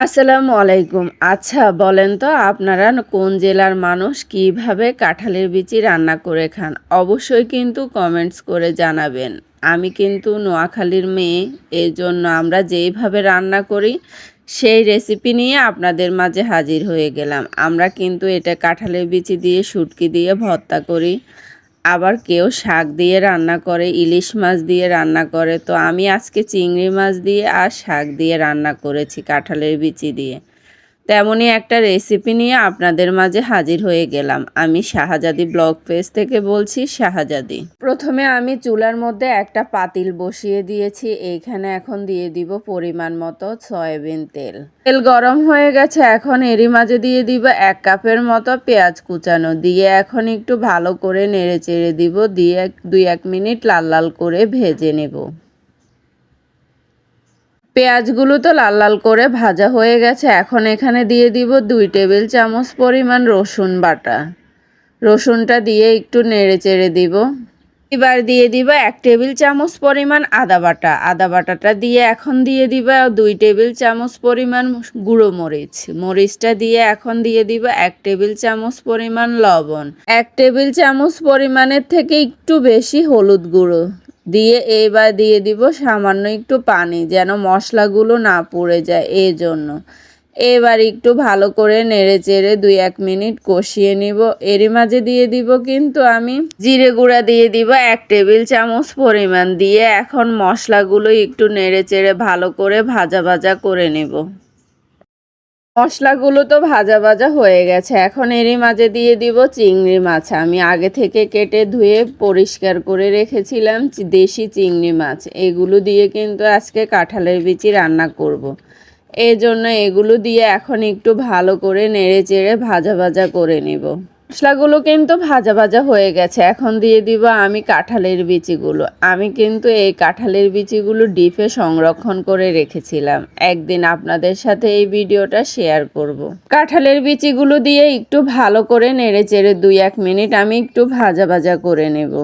আসসালামু আলাইকুম। আচ্ছা বলেন তো আপনারা কোন জেলার মানুষ কিভাবে কাঁঠালের বিচি রান্না করে খান? অবশ্যই কিন্তু কমেন্টস করে জানাবেন। আমি কিন্তু নোয়াখালীর মেয়ে, এজন্য আমরা যেইভাবে রান্না করি সেই রেসিপি নিয়ে আপনাদের মাঝে হাজির হয়ে গেলাম। আমরা কিন্তু এটা কাঁঠালের বিচি দিয়ে শুটকি দিয়ে ভর্তা করি। আবার কেউ শাক দিয়ে রান্না করে, ইলিশ মাছ দিয়ে রান্না করে। তো আমি আজকে চিংড়ি মাছ দিয়ে আর শাক দিয়ে রান্না করেছি কাঁঠালের বিচি দিয়ে। তেমনই একটা রেসিপি নিয়ে আপনাদের মাঝে হাজির হয়ে গেলাম। আমি শাহজাদি ব্লগ পেজ থেকে বলছি, শাহজাদি। প্রথমে আমি চুলার মধ্যে একটা পাতিল বসিয়ে দিয়েছি। এইখানে এখন দিয়ে দিব পরিমাণ মতো সয়াবিন তেল। তেল গরম হয়ে গেছে, এখন এরই মাঝে দিয়ে দিব 1 কাপের মতো পেঁয়াজ কুচানো। দিয়ে এখন একটু ভালো করে নেড়ে চেড়ে দিব, দিয়ে 2-1 মিনিট লাল লাল করে ভেজে নেব। পেঁয়াজগুলো তো লাল লাল করে ভাজা হয়ে গেছে। এখন এখানে দিয়ে দিব 2 টেবিল চামচ পরিমাণ রসুন বাটা। রসুনটা দিয়ে একটু নেড়ে চেড়ে দিব। এবার দিয়ে দিব 1 টেবিল চামচ পরিমাণ আদা বাটা। আদা বাটাটা দিয়ে এখন দিয়ে দিব 2 টেবিল চামচ পরিমাণ গুঁড়ো মরিচ। মরিচটা দিয়ে এখন দিয়ে দিব 1 টেবিল চামচ পরিমাণ লবণ। 1 টেবিল চামচ পরিমাণের থেকে একটু বেশি হলুদ গুঁড়ো দিয়ে এবার দিয়ে দিব সামান্য একটু পানি, যেন মশলাগুলো না পুড়ে যায় এই জন্য। এবার একটু ভালো করে নেড়ে চেড়ে 2-1 মিনিট কষিয়ে নিব। এরই মাঝে দিয়ে দিব কিন্তু আমি জিরে গুঁড়া দিয়ে দিব 1 টেবিল চামচ পরিমাণ। দিয়ে এখন মশলাগুলো একটু নেড়ে চেড়ে ভালো করে ভাজা ভাজা করে নেব। মশলাগুলো তো ভাজা ভাজা হয়ে গেছে। এখন এরই মাঝে দিয়ে দিব চিংড়ি মাছ। আমি আগে থেকে কেটে ধুয়ে পরিষ্কার করে রেখেছিলাম দেশি চিংড়ি মাছ। এগুলো দিয়ে কিন্তু আজকে কাঁঠালের বিচি রান্না করব। এই জন্য এগুলো দিয়ে এখন একটু ভালো করে নেড়ে চেড়ে ভাজা ভাজা করে নেব। মশলাগুলো কিন্তু ভাজা ভাজা হয়ে গেছে। এখন দিয়ে দিব আমি কাঁঠালের বিচিগুলো। আমি কিন্তু এই কাঁঠালের বিচিগুলো ডিপে সংরক্ষণ করে রেখেছিলাম। একদিন আপনাদের সাথে এই ভিডিওটা শেয়ার করব। কাঁঠালের বিচিগুলো দিয়ে একটু ভালো করে নেড়ে চেড়ে 2-1 মিনিট আমি একটু ভাজা ভাজা করে নেব।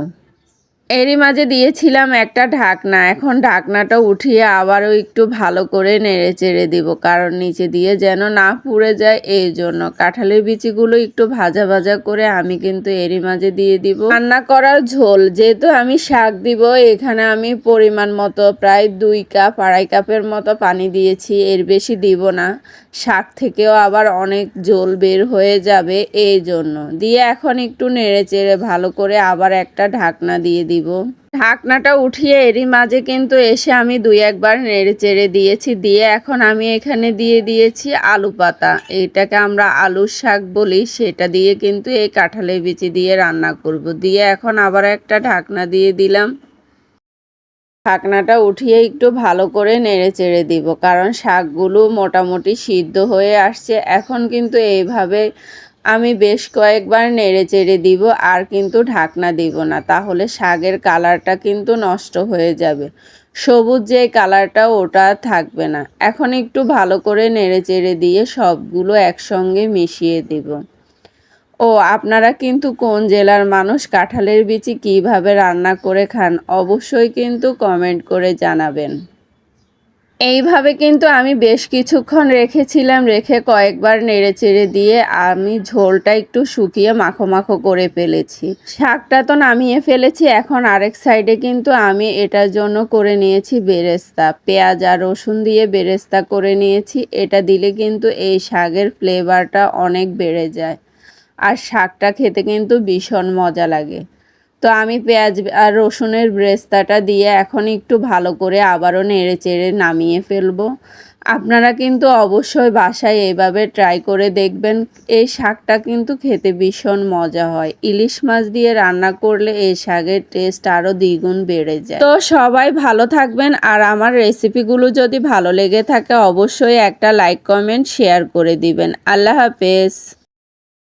এরই মাঝে দিয়েছিলাম একটা ঢাকনা। এখন ঢাকনাটা উঠিয়ে আবারও একটু ভালো করে নেড়ে চেড়ে দিব, কারণ নিচে দিয়ে যেন না পুড়ে যায় এই জন্য। কাঁঠালের বিচিগুলো একটু ভাজা ভাজা করে আমি কিন্তু এরই মাঝে দিয়ে দিব রান্না করার ঝোল। যেহেতু আমি শাক দিব, এখানে আমি পরিমাণ মতো প্রায় 2 কাপ 2.5 কাপের মতো পানি দিয়েছি, এর বেশি দিব না। শাক থেকেও আবার অনেক ঝোল বের হয়ে যাবে এই জন্য। দিয়ে এখন একটু নেড়ে চেড়ে ভালো করে আবার একটা ঢাকনা দিয়ে দিব। ঢাকনাটা উঠিয়ে এরই মাঝে কিন্তু এসে আমি 2-1 বার নেড়ে চেড়ে দিয়েছি। দিয়ে এখন আমি এখানে দিয়ে দিয়েছি আলু পাতা। এইটাকে আমরা আলুর শাক বলি, সেটা দিয়ে কিন্তু এই কাঁঠালের বিচি দিয়ে রান্না করব। দিয়ে এখন আবার একটা ঢাকনা দিয়ে দিলাম। ঢাকনাটা উঠিয়ে একটু ভালো করে নেড়ে চেড়ে দিব, কারণ শাকগুলো মোটামুটি সিদ্ধ হয়ে আসছে। এখন কিন্তু এইভাবে আমি বেশ কয়েকবার নেড়ে চেড়ে দিব, আর কিন্তু ঢাকনা দিব না, তাহলে শাকের কালারটা কিন্তু নষ্ট হয়ে যাবে। সবুজ যে কালারটা ওটা থাকবে না। এখন একটু ভালো করে নেড়ে চেড়ে দিয়ে সবগুলো একসঙ্গে মিশিয়ে দিব। ও আপনারা কিন্তু কোন জেলার মানুষ কাঁঠালের বিচি কিভাবে রান্না করে খান? অবশ্যই কিন্তু কমেন্ট করে জানাবেন। এইভাবে কিন্তু আমি বেশ কিছুক্ষণ রেখেছিলাম। রেখে কয়েকবার নেড়ে চেড়ে দিয়ে আমি ঝোলটা একটু শুকিয়ে মাখো মাখো করে ফেলেছি। শাকটা তো নামিয়ে ফেলেছি। এখন আরেক সাইডে কিন্তু আমি এটার জন্য করে নিয়েছি বেরেস্তা। পেঁয়াজ আর রসুন দিয়ে বেরেস্তা করে নিয়েছি। এটা দিলে কিন্তু এই শাকের ফ্লেভারটা অনেক বেড়ে যায়, আর শাকটা খেতে কিন্তু ভীষণ মজা লাগে। তো আমি পেঁয়াজ আর রসুনের বেরেস্তাটা দিয়ে এখন একটু ভালো করে আবারও নেড়ে চেড়ে নামিয়ে ফেলবো। আপনারা কিন্তু অবশ্যই বাসায় এইভাবে ট্রাই করে দেখবেন। এই শাকটা কিন্তু খেতে ভীষণ মজা হয়। ইলিশ মাছ দিয়ে রান্না করলে এই শাকের টেস্ট আরও দ্বিগুণ বেড়ে যায়। তো সবাই ভালো থাকবেন, আর আমার রেসিপিগুলো যদি ভালো লেগে থাকে অবশ্যই একটা লাইক কমেন্ট শেয়ার করে দিবেন। আল্লাহ হাফেজ।